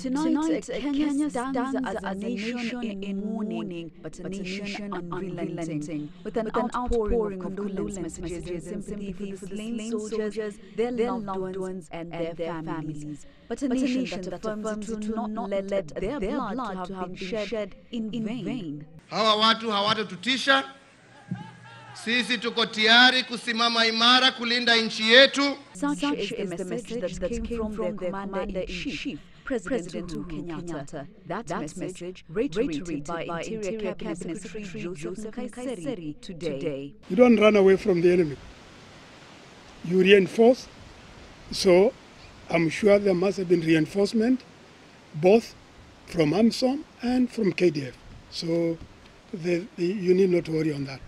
Tonight, Kenya stands as a nation in mourning, but a nation unrelenting, with an outpouring of condolence messages and sympathy for the slain soldiers, their loved ones, and their families. But a nation that affirms it will not let their blood to have been shed in vain. Hawa watu hawatatutisha. Sisi tuko tayari kusimama imara kulinda nchi yetu. Such is the message that came from their commander-in-chief, President Uhuru Kenyatta. That message reiterated by Interior Cabinet Secretary Joseph Kaiseri today. You don't run away from the enemy. You reinforce. So I'm sure there must have been reinforcement, both from Amisom and from KDF. So you need not worry on that.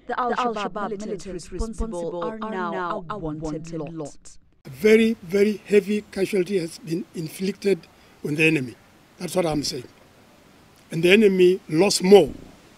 The Al-Shabaab military responsible are now a wanted lot. A very, very heavy casualty has been inflicted on the enemy. That's what I'm saying. And the enemy lost more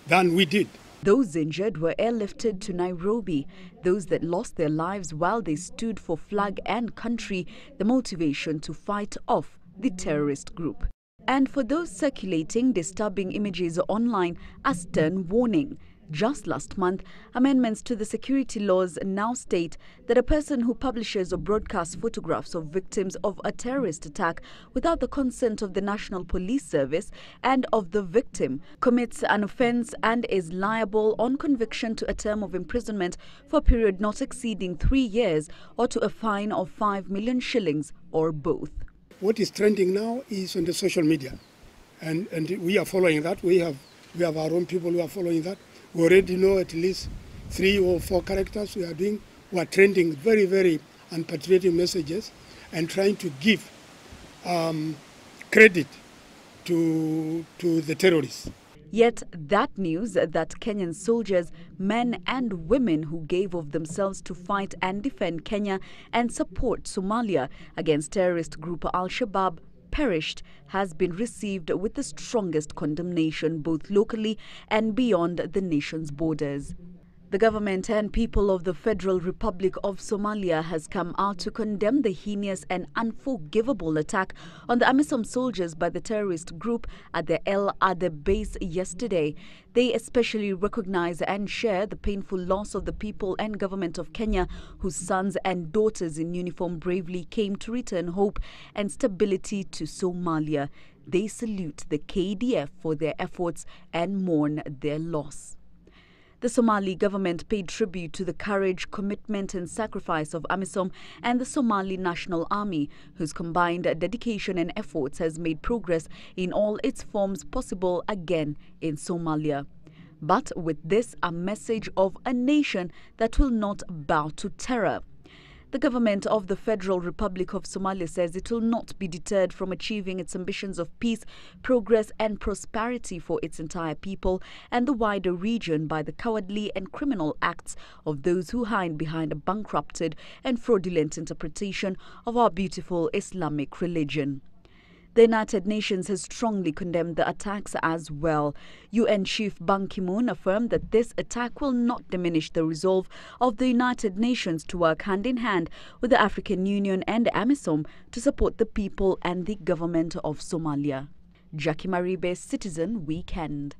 than we did. Those injured were airlifted to Nairobi. Those that lost their lives while they stood for flag and country, the motivation to fight off the terrorist group. And for those circulating disturbing images online, a stern warning. Just last month, amendments to the security laws now state that a person who publishes or broadcasts photographs of victims of a terrorist attack without the consent of the National Police Service and of the victim commits an offence and is liable on conviction to a term of imprisonment for a period not exceeding 3 years or to a fine of 5 million shillings or both. What is trending now is on the social media, and we are following that. We have our own people who are following that. We already know at least 3 or 4 characters we are trending very, very unpatriotic messages and trying to give credit to the terrorists. Yet that news that Kenyan soldiers, men and women who gave of themselves to fight and defend Kenya and support Somalia against terrorist group Al-Shabaab perished has been received with the strongest condemnation both locally and beyond the nation's borders. The government and people of the Federal Republic of Somalia has come out to condemn the heinous and unforgivable attack on the Amisom soldiers by the terrorist group at the El Ade base yesterday. They especially recognize and share the painful loss of the people and government of Kenya, whose sons and daughters in uniform bravely came to return hope and stability to Somalia. They salute the KDF for their efforts and mourn their loss. The Somali government paid tribute to the courage, commitment and sacrifice of Amisom and the Somali National Army, whose combined dedication and efforts has made progress in all its forms possible again in Somalia. But with this, a message of a nation that will not bow to terror. The government of the Federal Republic of Somalia says it will not be deterred from achieving its ambitions of peace, progress and prosperity for its entire people and the wider region by the cowardly and criminal acts of those who hide behind a bankrupted and fraudulent interpretation of our beautiful Islamic religion. The United Nations has strongly condemned the attacks as well. UN Chief Ban Ki-moon affirmed that this attack will not diminish the resolve of the United Nations to work hand in hand with the African Union and Amisom to support the people and the government of Somalia. Jackie Maribe, Citizen Weekend.